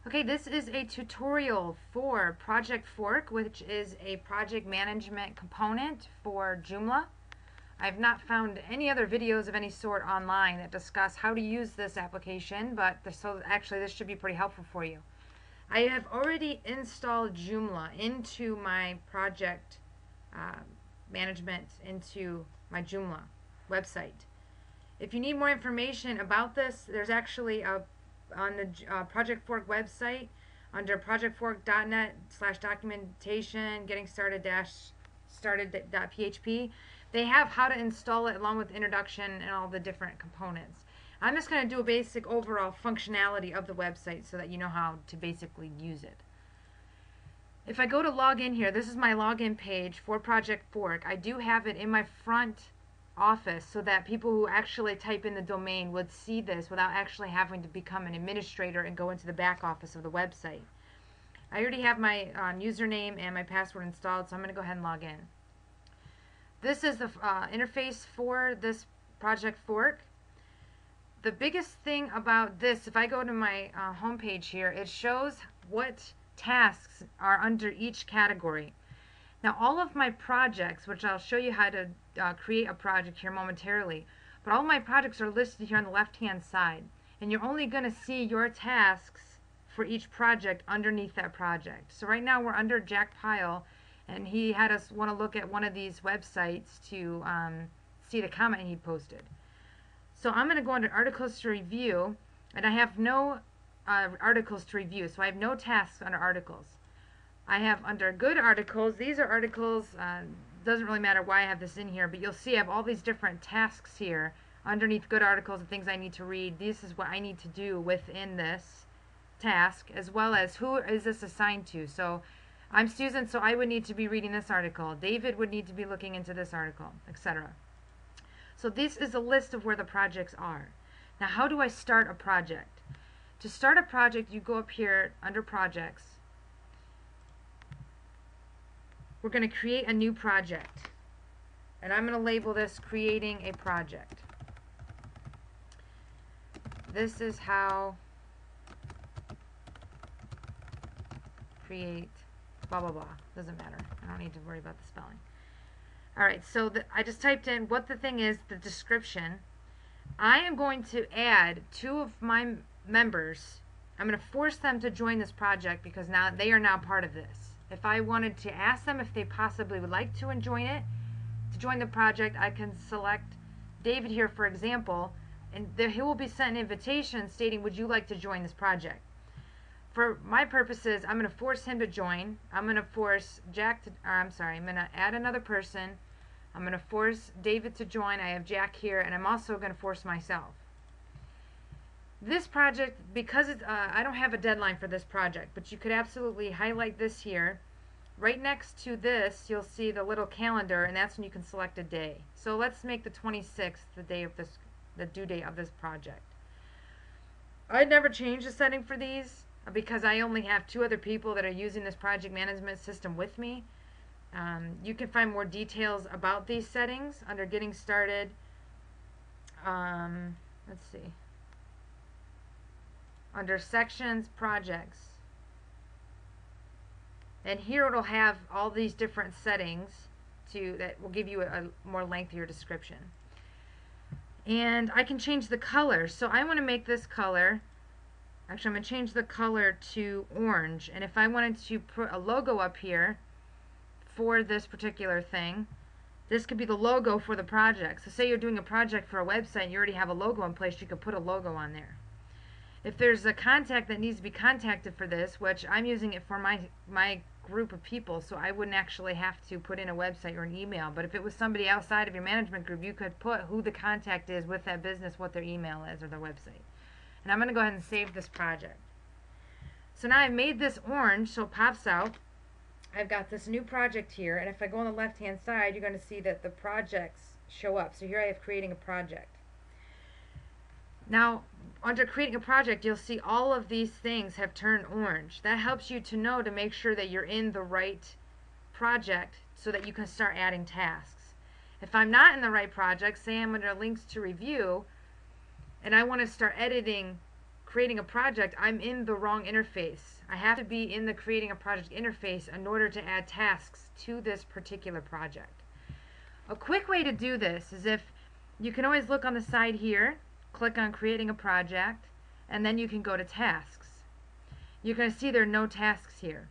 Okay, this is a tutorial for Projectfork, which is a project management component for Joomla. I've not found any other videos of any sort online that discuss how to use this application, but so actually this should be pretty helpful for you. I have already installed Joomla into my project management, into my Joomla website. If you need more information about this, there's actually on the Projectfork website under projectfork.net/documentation getting started-started.php. They have how to install it along with introduction and all the different components. I'm just going to do a basic overall functionality of the website so that you know how to basically use it. If I go to log in here, this is my login page for Projectfork. I do have it in my front office so that people who actually type in the domain would see this without actually having to become an administrator and go into the back office of the website. I already have my username and my password installed, so I'm going to go ahead and log in. This is the interface for this Projectfork. The biggest thing about this, if I go to my home page here, it shows what tasks are under each category. Now all of my projects, which I'll show you how to create a project here momentarily, but all my projects are listed here on the left hand side, and you're only going to see your tasks for each project underneath that project. So right now we're under Jack Pyle, and he had us want to look at one of these websites to see the comment he posted. So I'm going to go under articles to review, and I have no articles to review, so I have no tasks under articles. I have under good articles, these are articles, doesn't really matter why I have this in here, but you'll see I have all these different tasks here underneath good articles and things I need to read. This is what I need to do within this task, as well as who is this assigned to. So I'm Susan, so I would need to be reading this article. David would need to be looking into this article, etc. So this is a list of where the projects are. Now how do I start a project? To start a project, you go up here under projects. We're going to create a new project, and I'm going to label this creating a project. This is how create blah blah blah. Doesn't matter. I don't need to worry about the spelling. Alright, so I just typed in what the thing is, the description. I am going to add two of my members. I'm going to force them to join this project because now they are now part of this. If I wanted to ask them if they possibly would like to join the project, I can select David here, for example, and he will be sent an invitation stating, would you like to join this project? For my purposes, I'm going to force him to join. I'm going to force Jack to, or I'm sorry, I'm going to add another person. I'm going to force David to join. I have Jack here, and I'm also going to force myself. This project, because it's, I don't have a deadline for this project, but you could absolutely highlight this here. Right next to this, you'll see the little calendar, and that's when you can select a day. So let's make the 26th the day of this, the due date of this project. I'd never change the setting for these because I only have two other people that are using this project management system with me. You can find more details about these settings under Getting Started. Let's see. Under Sections, Projects. And here it'll have all these different settings that will give you a more lengthier description. And I can change the color. So I want to make this color, actually I'm going to change the color to orange. And if I wanted to put a logo up here for this particular thing, this could be the logo for the project. So say you're doing a project for a website and you already have a logo in place, you could put a logo on there. If there's a contact that needs to be contacted for this, which I'm using it for my group of people, so I wouldn't actually have to put in a website or an email, but if it was somebody outside of your management group, you could put who the contact is with that business, what their email is, or their website. And I'm going to go ahead and save this project. So now I've made this orange, so it pops out. I've got this new project here, and if I go on the left hand side, you're going to see that the projects show up. So here I have creating a project. Now, under creating a project, you'll see all of these things have turned orange. That helps you to know to make sure that you're in the right project so that you can start adding tasks. If I'm not in the right project, say I'm under links to review, and I want to start editing creating a project, I'm in the wrong interface. I have to be in the creating a project interface in order to add tasks to this particular project. A quick way to do this is if you can always look on the side here, click on creating a project, and then you can go to tasks. You're going to see there are no tasks here,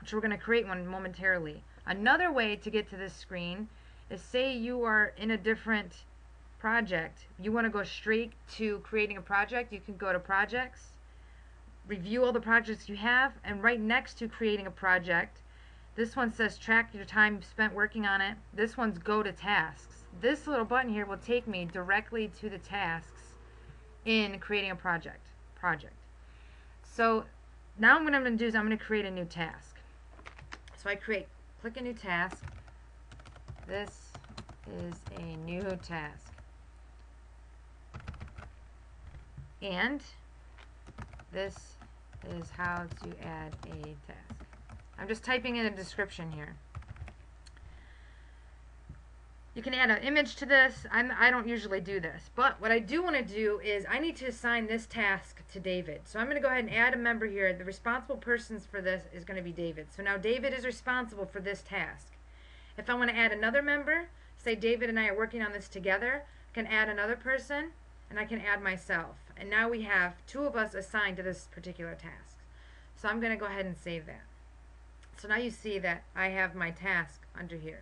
which we're going to create one momentarily. Another way to get to this screen is, say you are in a different project. You want to go straight to creating a project, you can go to projects, review all the projects you have, and right next to creating a project, this one says track your time spent working on it. This one's go to tasks. This little button here will take me directly to the tasks in creating a project. So now what I'm going to do is I'm going to create a new task. So I click a new task. This is a new task. And this is how to add a task. I'm just typing in a description here. You can add an image to this. I don't usually do this, but what I do want to do is I need to assign this task to David. So I'm going to go ahead and add a member here. The responsible persons for this is going to be David. So now David is responsible for this task. If I want to add another member, say David and I are working on this together, I can add another person and I can add myself. And now we have two of us assigned to this particular task. So I'm going to go ahead and save that. So now you see that I have my task under here.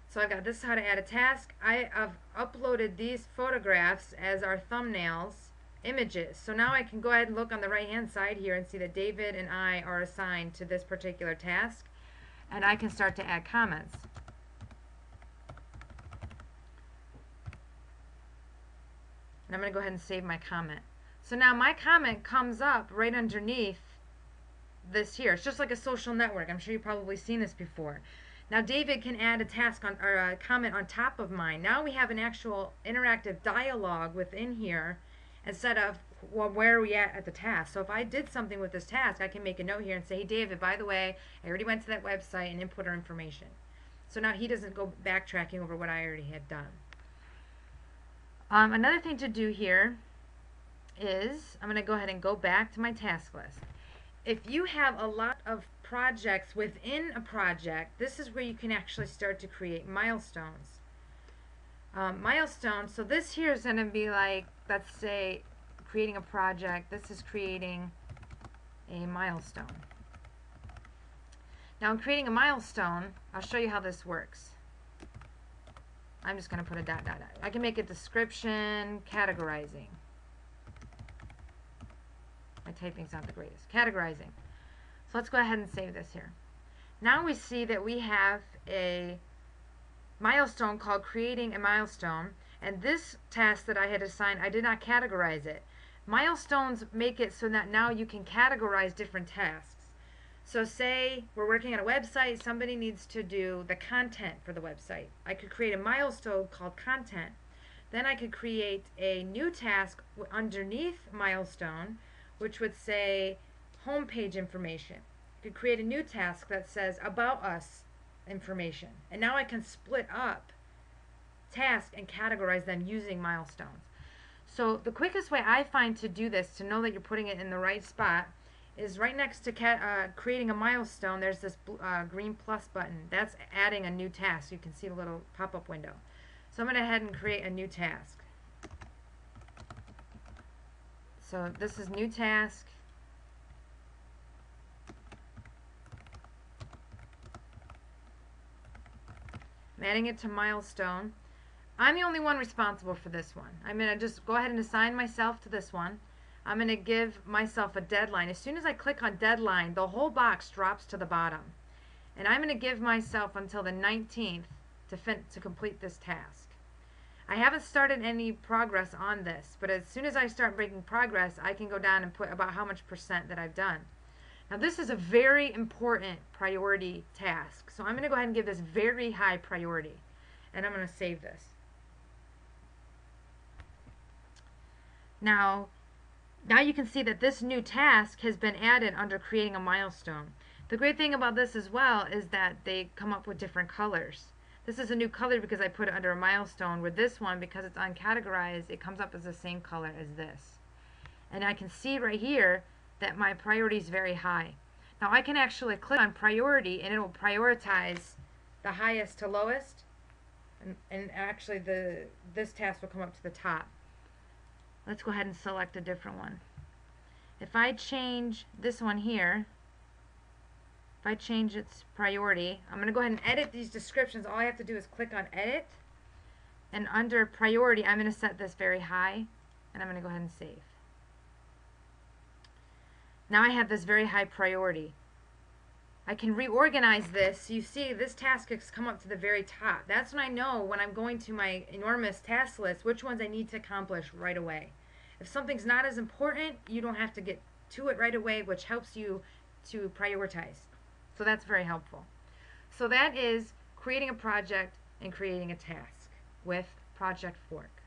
So I've got this is how to add a task. I have uploaded these photographs as our thumbnails, images. So now I can go ahead and look on the right hand side here and see that David and I are assigned to this particular task. And I can start to add comments. And I'm going to go ahead and save my comment. So now my comment comes up right underneath this here. It's just like a social network. I'm sure you've probably seen this before. Now David can add a task on, or a comment on top of mine. Now we have an actual interactive dialogue within here instead of, well, where are we at the task. So if I did something with this task, I can make a note here and say, hey David, by the way, I already went to that website and input our information. So now he doesn't go backtracking over what I already had done. Another thing to do here is I'm going to go ahead and go back to my task list. If you have a lot of projects within a project, this is where you can actually start to create milestones. Milestones, so this here is going to be like, let's say, creating a project. This is creating a milestone. Now in creating a milestone, I'll show you how this works. I'm just going to put a dot, dot, dot. I can make a description, categorizing. My typing's not the greatest. Categorizing. So let's go ahead and save this here. Now we see that we have a milestone called creating a milestone, and this task that I had assigned, I did not categorize it. Milestones make it so that now you can categorize different tasks. So say we're working on a website, somebody needs to do the content for the website. I could create a milestone called content. Then I could create a new task underneath milestone, which would say homepage information. I could create a new task that says about us information. And now I can split up tasks and categorize them using milestones. So the quickest way I find to do this, to know that you're putting it in the right spot, is right next to creating a milestone, there's this green plus button. That's adding a new task. You can see the little pop-up window. So I'm going to go ahead and create a new task. So this is new task. I'm adding it to milestone. I'm the only one responsible for this one. I'm going to just go ahead and assign myself to this one. I'm going to give myself a deadline. As soon as I click on deadline, the whole box drops to the bottom. And I'm going to give myself until the 19th to complete this task. I haven't started any progress on this, but as soon as I start making progress, I can go down and put about how much percent that I've done. Now this is a very important priority task, so I'm going to go ahead and give this very high priority, and I'm going to save this. Now you can see that this new task has been added under creating a milestone. The great thing about this as well is that they come up with different colors. This is a new color because I put it under a milestone, where this one, because it's uncategorized, it comes up as the same color as this. And I can see right here that my priority is very high. Now I can actually click on priority and it will prioritize the highest to lowest, and actually this task will come up to the top. Let's go ahead and select a different one. If I change this one here, if I change its priority, I'm going to go ahead and edit these descriptions. All I have to do is click on edit, and under priority I'm going to set this very high, and I'm going to go ahead and save. Now I have this very high priority. I can reorganize this. You see this task has come up to the very top. That's when I know, when I'm going to my enormous task list, which ones I need to accomplish right away. If something's not as important, you don't have to get to it right away, which helps you to prioritize. So that's very helpful. So that is creating a project and creating a task with Projectfork.